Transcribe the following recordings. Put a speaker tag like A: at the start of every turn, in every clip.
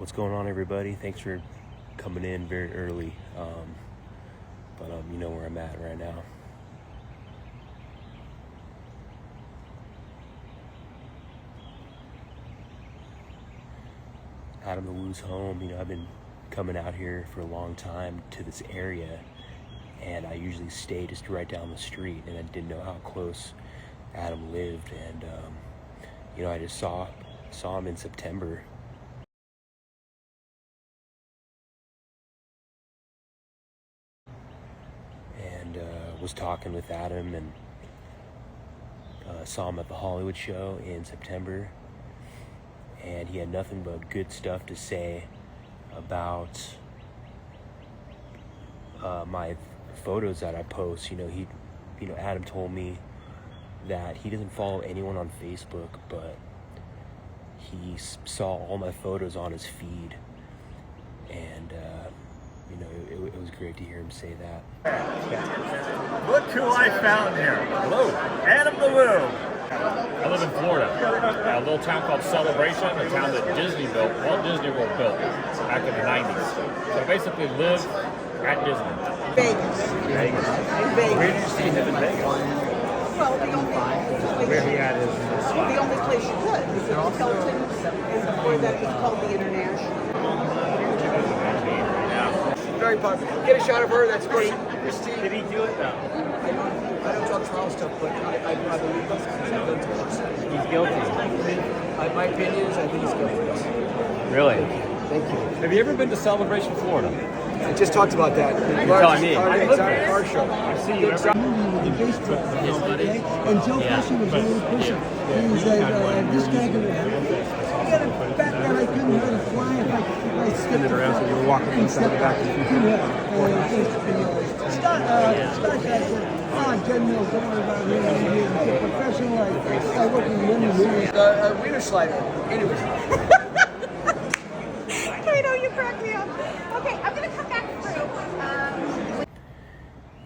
A: What's going on, everybody? Thanks for coming in very early, but you know where I'm at right now. Adam the Woo's home. You know, I've been coming out here for a long time to this area, and I usually stay just right down the street, and I didn't know how close Adam lived, and you know, I just saw him in September. And was talking with Adam, and saw him at the Hollywood show in September, and he had nothing but good stuff to say about my photos that I post. You know, Adam told me that he doesn't follow anyone on Facebook, but he saw all my photos on his feed, and you know, it was great to hear him say that.
B: Look who I found here. Hello, Adam the Woo.
C: I live in Florida, a little town called Celebration, a town that Disney built, Walt Disney World built back in the 90s. So I basically live at Disney.
D: Vegas.
B: Vegas.
D: Vegas.
B: Where did you see him in Vegas?
D: Well, the only place,
B: Where he had his spot.
D: the only place you could was in Hilton, and before that was called the International.
E: Very positive. Get a shot of her. That's great. Christine.
B: Did he do it? No.
E: I don't talk trial stuff, but I believe those because I've done too much.
B: He's guilty.
E: My opinion is I think he's guilty.
B: Really?
E: Thank you.
C: Have you ever been to Celebration, Florida?
E: I just talked about that.
C: You're telling me.
E: Our show.
C: I see you every
F: The baseball, okay? And Joe Pesci was really pushing. He said, this guy could I got a bat that I couldn't let it fly if I skipped it around so you were walking inside the back. Scott guy said, 10 mil, don't worry about it. He's a professional. I work in the movie.
E: Wiener slider. Anyway.
D: Kato, you crack me up. Okay, I'm going to come back through.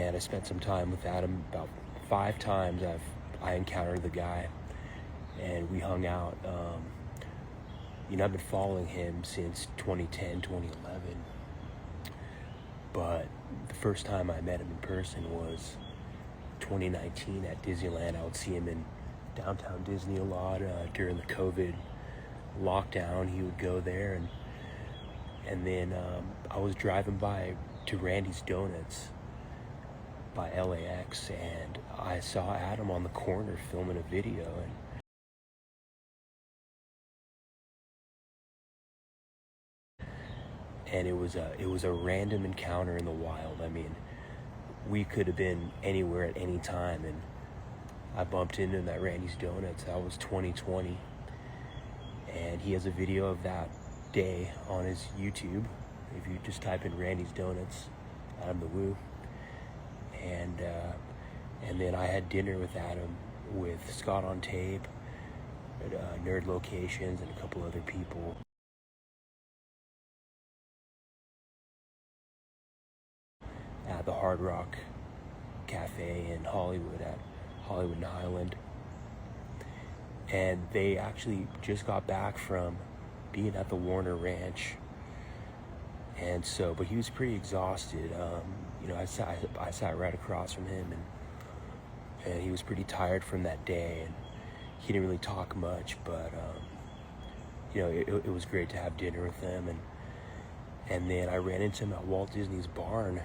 A: And I spent some time with Adam. About 5 times I encountered the guy, and we hung out. You know, I've been following him since 2010, 2011, but the first time I met him in person was 2019 at Disneyland. I would see him in downtown Disney a lot during the COVID lockdown. He would go there, and then I was driving by to Randy's Donuts by LAX, and I saw Adam on the corner filming a video, and it was a random encounter in the wild. I mean, we could have been anywhere at any time, and I bumped into him at Randy's Donuts. That was 2020, and he has a video of that day on his YouTube. If you just type in Randy's Donuts, Adam the Woo. And then I had dinner with Adam, with Scott on Tape, at Nerd Locations, and a couple other people. At the Hard Rock Cafe in Hollywood, at Hollywood and Highland. And they actually just got back from being at the Warner Ranch. And so, but he was pretty exhausted. You know, I sat right across from him, and he was pretty tired from that day, and he didn't really talk much, but you know, it was great to have dinner with him, and then I ran into him at Walt Disney's barn.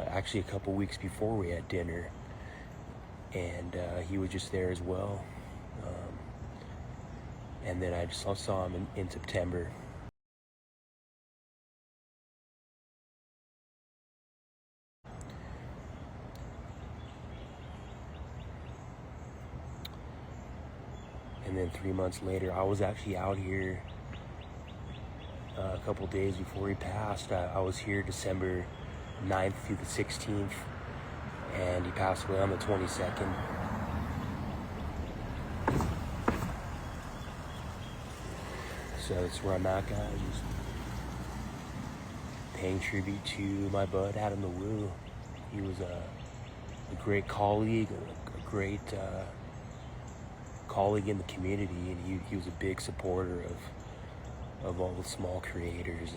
A: Actually, a couple weeks before we had dinner, and he was just there as well. And then I just saw him in September. And then 3 months later, I was actually out here a couple days before he passed. I was here December 9th through the 16th, and he passed away on the 22nd. So that's where I'm at, guys. Just paying tribute to my bud, Adam the Woo. He was a great colleague, a great colleague in the community, and he was a big supporter of all the small creators,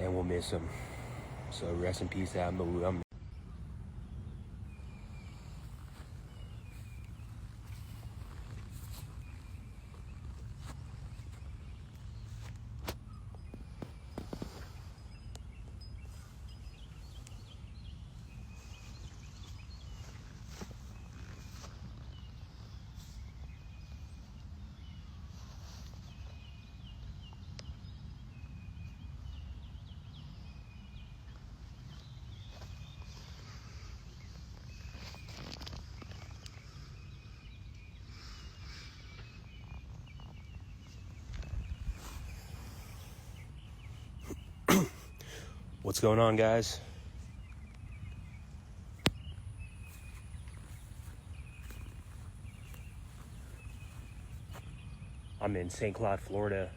A: and we'll miss him. So rest in peace, Adam the Woo. What's going on, guys? I'm in St. Cloud, Florida,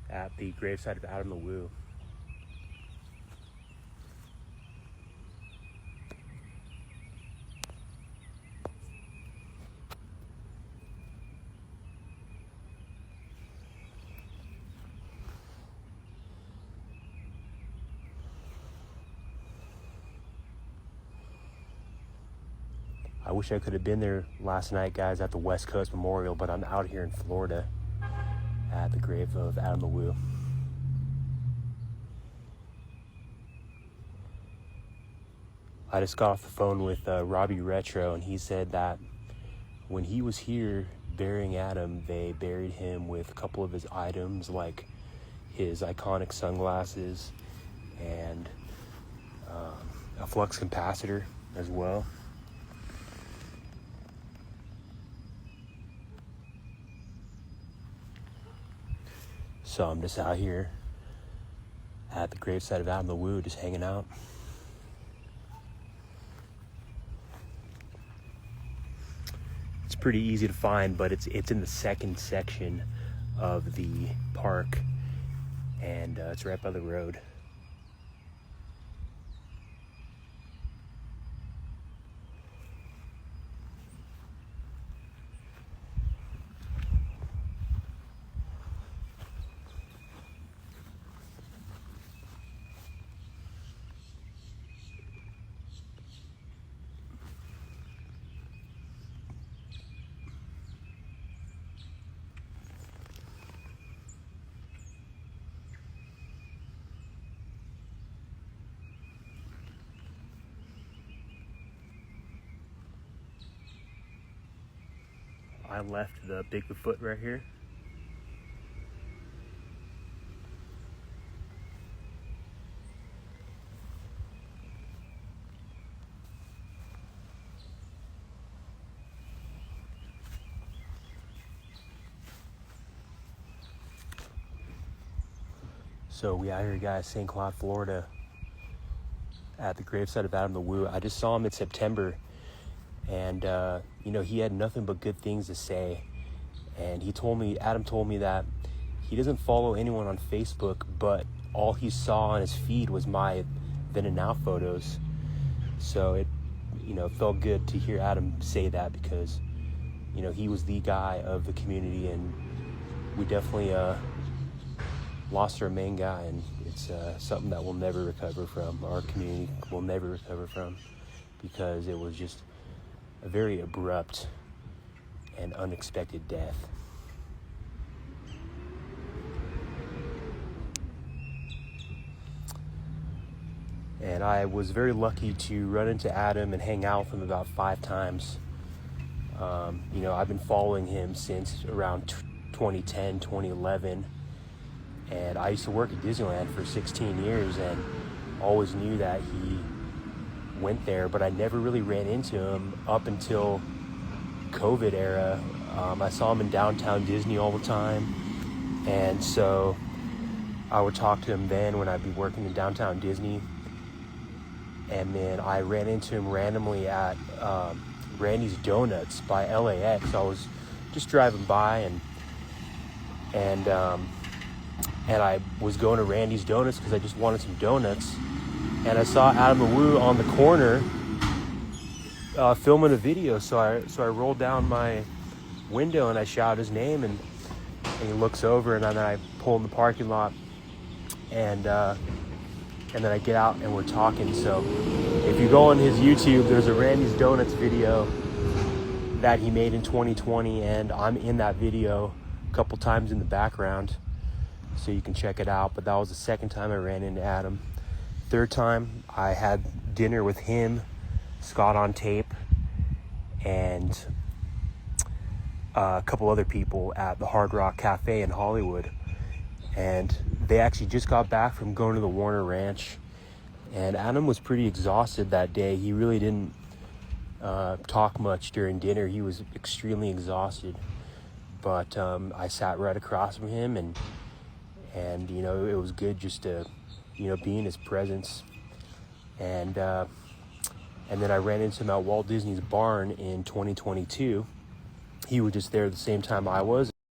A: at the gravesite of Adam the Woo. I wish I could have been there last night, guys, at the West Coast Memorial, but I'm out here in Florida at the grave of Adam the Woo. I just got off the phone with Robbie Retro, and he said that when he was here burying Adam, they buried him with a couple of his items, like his iconic sunglasses and a flux capacitor as well. So I'm just out here at the gravesite of Adam the Woo, just hanging out. It's pretty easy to find, but it's in the second section of the park, and it's right by the road. I left the Bigfoot right here. So we out here, guys, St. Cloud, Florida, at the gravesite of Adam the Woo. I just saw him in September, and he had nothing but good things to say. And Adam told me that he doesn't follow anyone on Facebook, but all he saw on his feed was my then and now photos. So it felt good to hear Adam say that, because he was the guy of the community, and we definitely lost our main guy, and it's something that we'll never recover from. Our community will never recover from, because it was just a very abrupt and unexpected death. And I was very lucky to run into Adam and hang out with him about 5 times. I've been following him since around 2010, 2011. And I used to work at Disneyland for 16 years and always knew that he went there, but I never really ran into him up until COVID era. I saw him in downtown Disney all the time, and so I would talk to him then when I'd be working in downtown Disney. And then I ran into him randomly at Randy's Donuts by LAX. I was just driving by, and I was going to Randy's Donuts because I just wanted some donuts. and I saw Adam Wu on the corner filming a video. So I rolled down my window and I shouted his name, and he looks over, and then I pull in the parking lot, and then I get out and we're talking. So if you go on his YouTube, there's a Randy's Donuts video that he made in 2020, and I'm in that video a couple times in the background, so you can check it out. But that was the second time I ran into Adam. Third time, I had dinner with him, Scott on Tape, and a couple other people at the Hard Rock Cafe in Hollywood. And they actually just got back from going to the Warner Ranch, and Adam was pretty exhausted that day. He really didn't talk much during dinner. He was extremely exhausted, but I sat right across from him, and you know, it was good just to, you know, be in his presence. And then I ran into him at Walt Disney's barn in 2022. He was just there at the same time I was,